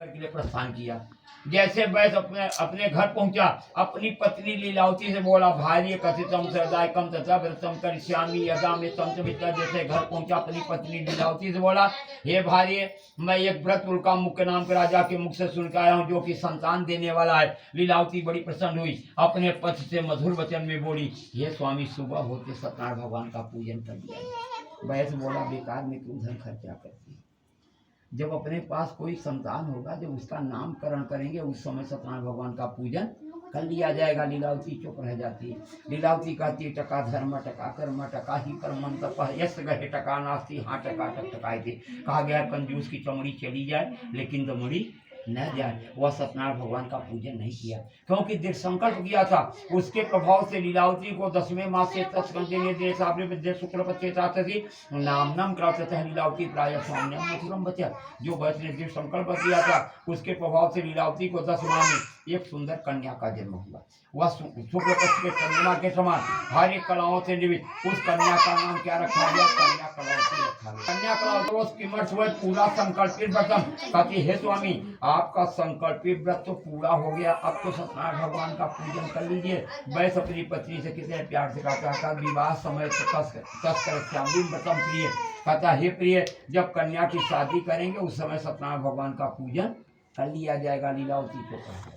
के लिए प्रस्थान किया। जैसे वैस अपने अपने घर पहुंचा, अपनी पत्नी लीलावती से बोला, भार्य कथितम सदायकम तथा व्रतम करिष्यामि यदा में तंत्र विद्या। जैसे घर पहुंचा अपनी पत्नी लीलावती से बोला, हे भार्य, मैं एक व्रत उल्का मुख के नाम के राजा के मुख से सुन के आया हूँ, जो कि संतान देने वाला है। लीलावती बड़ी प्रसन्न हुई, अपने पति से मधुर वचन में बोली, हे स्वामी, सुबह होते सत्यनारायण भगवान का पूजन कर दिया। वैस बोला, बेकार में क्यों धन खर्चा करती है? जब अपने पास कोई संतान होगा, जब उसका नामकरण करेंगे, उस समय सत्यनारायण भगवान का पूजन कर लिया जाएगा। लीलावती चुप रह जाती है। लीलावती कहती है, टका धर्म टका कर्म टका ही कर्म तपः यस गहे टका नास्ती। हाँ, टका टक टकाए थे। कहा गया कंजूस की चमड़ी चली जाए लेकिन दमड़ी न जाए। वह सत्यनारायण भगवान का पूजन नहीं किया, क्योंकि दृढ़ संकल्प किया था। उसके प्रभाव से लीलावती को 10वें मास से शुक्ल नाम नाम कराते लीलावती प्राय स्वाम्यम मथुरम बचा। जो वैष्णव ने दृढ़ संकल्प किया था, उसके प्रभाव से लीलावती को 10 माह में एक सुंदर कन्या का जन्म हुआ। वह शुक्ल पक्ष के चंद्रमा के समान हर एक कलाओं से निर्मित उस कन्या का नाम क्या रखा गया? कन्या कलावती रखा गया। कन्या कलावती पूरा संकल्पित व्रतम। कहती, हे स्वामी, आपका संकल्पित व्रत तो पूरा हो गया, अब तो सत्यनारायण भगवान का पूजन कर लीजिए। वैसे अपनी पत्नी से कितने प्यार से कहता, विवाह समय व्रतम प्रिय। कहता, हे प्रिय, जब कन्या की शादी करेंगे उस समय सत्यनारायण भगवान का पूजन कर लिया जाएगा। लीलावती को कहा,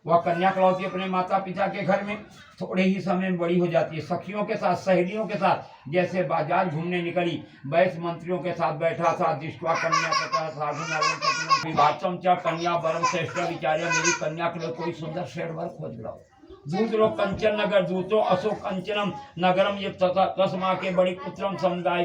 वह कन्या कलावती अपने माता पिता के घर में थोड़े ही समय में बड़ी हो जाती है। सखियों के साथ, सहेलियों के साथ जैसे बाजार घूमने निकली, वैस मंत्रियों के साथ बैठा था। दृष्टवा कन्या तथा साधु विवाचम च कन्या वरम श्रेष्ठ विचार्य। मेरी कन्या के लिए कोई सुंदर शेर वर खोज लाओ। दूसरो कंचन नगर दूतो अशोक कंचनम नगरम ये तस्मा के बड़ी पुत्रम समुदाय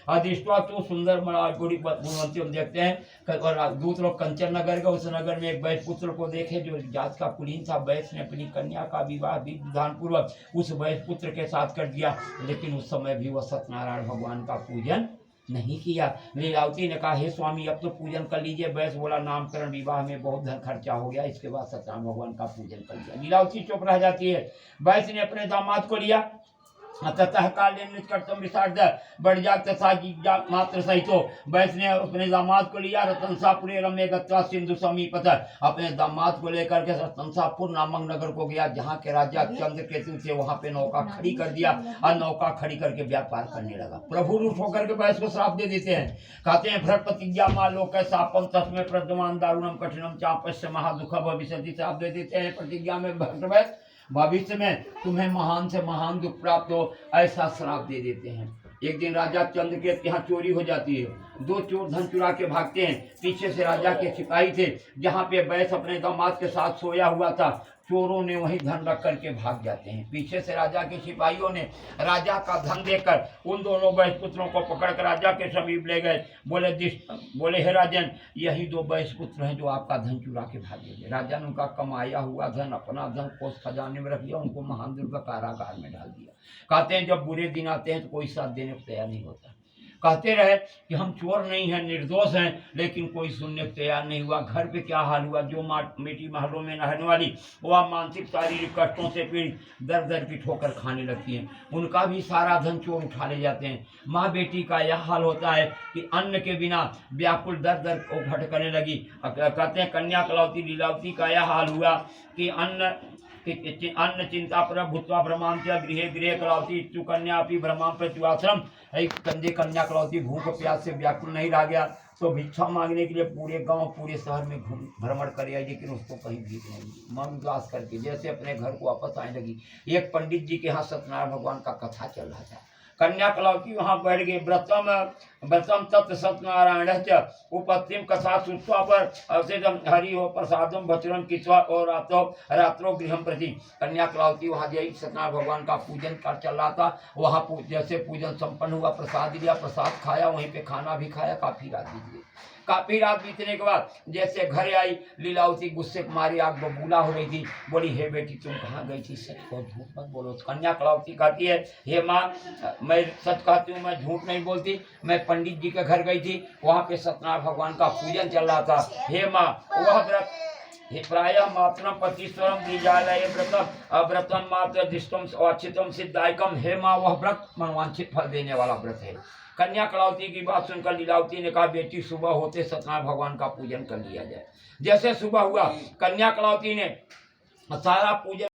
अधिष्ठवा। तो सुंदर बड़ी गुणवंती हम देखते हैं। और दूसरो कंचन नगर का, उस नगर में एक वैस पुत्र को देखे जो जात का कुलीन था। वैस ने अपनी कन्या का विवाह विधान पूर्वक उस वैस पुत्र के साथ कर दिया, लेकिन उस समय भी वह सत्यनारायण भगवान का पूजन नहीं किया। लीलावती ने कहा, हे स्वामी, अब तो पूजन कर लीजिए। वैस बोला, नामकरण विवाह में बहुत धन खर्चा हो गया, इसके बाद सत्यनारायण भगवान का पूजन कर लिया। लीलावती चुप रह जाती है। वैस ने अपने दामाद को लिया, ततः काले निष्कर्तम विसार्द बढ़ जात तथा मात्र सहितो। वैस ने अपने दामाद को लिया, रतनसापुरे रमे गत्वा सिंधु समीपत। अपने दामाद को लेकर के रतनसापुर नामक नगर को गया, जहाँ के राजा चंद्रकेतु थे। वहाँ पे नौका खड़ी कर दिया और नौका खड़ी करके व्यापार करने लगा। प्रभु रूप होकर के वैस को श्राप दे देते हैं। कहते हैं, भ्रट प्रतिज्ञा मान लो कैसापम तस्में प्रद्यमान दारुणम कठिनम चापस्य महादुख भविष्यति। श्राप दे देते हैं प्रतिज्ञा में, भक्त भविष्य में तुम्हें महान से महान दुख प्राप्त हो, ऐसा श्राप दे देते हैं। एक दिन राजा चंद्रकेत के यहाँ चोरी हो जाती है। 2 चोर धन चुरा के भागते हैं। पीछे से राजा के सिपाही थे, जहाँ पे वैस अपने दामाद के साथ सोया हुआ था। चोरों ने वही धन रख करके भाग जाते हैं। पीछे से राजा के सिपाहियों ने राजा का धन देकर उन दोनों वैस पुत्रों को पकड़कर राजा के समीप ले गए। बोले हे राजन, यही 2 वैस पुत्र हैं जो आपका धन चुरा के भागे। राजा ने उनका कमाया हुआ धन, अपना धन कोष खजाने में रख लिया, उनको महादुर्ग कारागार में डाल दिया। कहते हैं, जब बुरे दिन आते हैं तो कोई साथ देने को तैयार नहीं होता। कहते रहे कि हम चोर नहीं हैं, निर्दोष हैं, लेकिन कोई सुनने को तैयार नहीं हुआ। घर पे क्या हाल हुआ? जो बेटी महलों में रहने वाली, वह मानसिक शारीरिक कष्टों से पीड़ित दर दर की ठोकर खाने लगती हैं। उनका भी सारा धन चोर उठा ले जाते हैं। माँ बेटी का यह हाल होता है कि अन्न के बिना व्याकुल दर दर को भटकने लगी। कहते हैं, कन्या कलावती लीलावती का यह हाल हुआ कि अन्न चिंता पर भूतवा भ्रमांत गृह गृह कलावती कन्या अपनी भ्रमां प्रत्युआश्रम। कंधे कन्या कलावती भूख प्यास से व्याकुल नहीं रह गया, तो भिक्षा मांगने के लिए पूरे गांव पूरे शहर में भ्रमण कर आई, लेकिन उसको कहीं भीख नहीं मिली। मन उदास करके जैसे अपने घर को वापस आने लगी। एक पंडित जी के यहाँ सत्यनारायण भगवान का कथा चल रहा था। कन्या कलावती वहाँ बैठ गई। व्रतम तत् सत्यनारायण उपत्तिम कथा सुत्वा पर अवसेदम हरि हो प्रसादम भचरम किस्वा और रात्रो गृहम प्रति। कन्या कलावती वहाँ गई, सत्यनारायण भगवान का पूजन कर चल रहा था। वहाँ जैसे पूजन संपन्न हुआ, प्रसाद लिया, प्रसाद खाया, वहीं पे खाना भी खाया। काफी रात बीत गई। काफी रात बीतने के बाद जैसे घर आई, लीलावती गुस्से के मारी आग बबूला हो रही थी। बोली, हे बेटी, तुम कहाँ गई थी? सच को झूठ मत बोलो। कन्या कलावती कहती है, हे माँ, मैं सच कहती हूँ, मैं झूठ नहीं बोलती। मैं पंडित जी के घर गई थी, वहाँ पे सत्यनारायण भगवान का पूजन चल रहा था। हे माँ, वह व्रत प्राय मात्रम पतिस्वरम बीजालय व्रतम अव्रतम मात्र दिष्टम अचितम सिद्धायकम। हे माँ, वह व्रत मनवांछित फल देने वाला व्रत है। कन्या कलावती की बात सुनकर लीलावती ने कहा, बेटी सुबह होते सत्यनारायण भगवान का पूजन कर लिया जाए। जैसे सुबह हुआ, कन्या कलावती ने सारा पूजन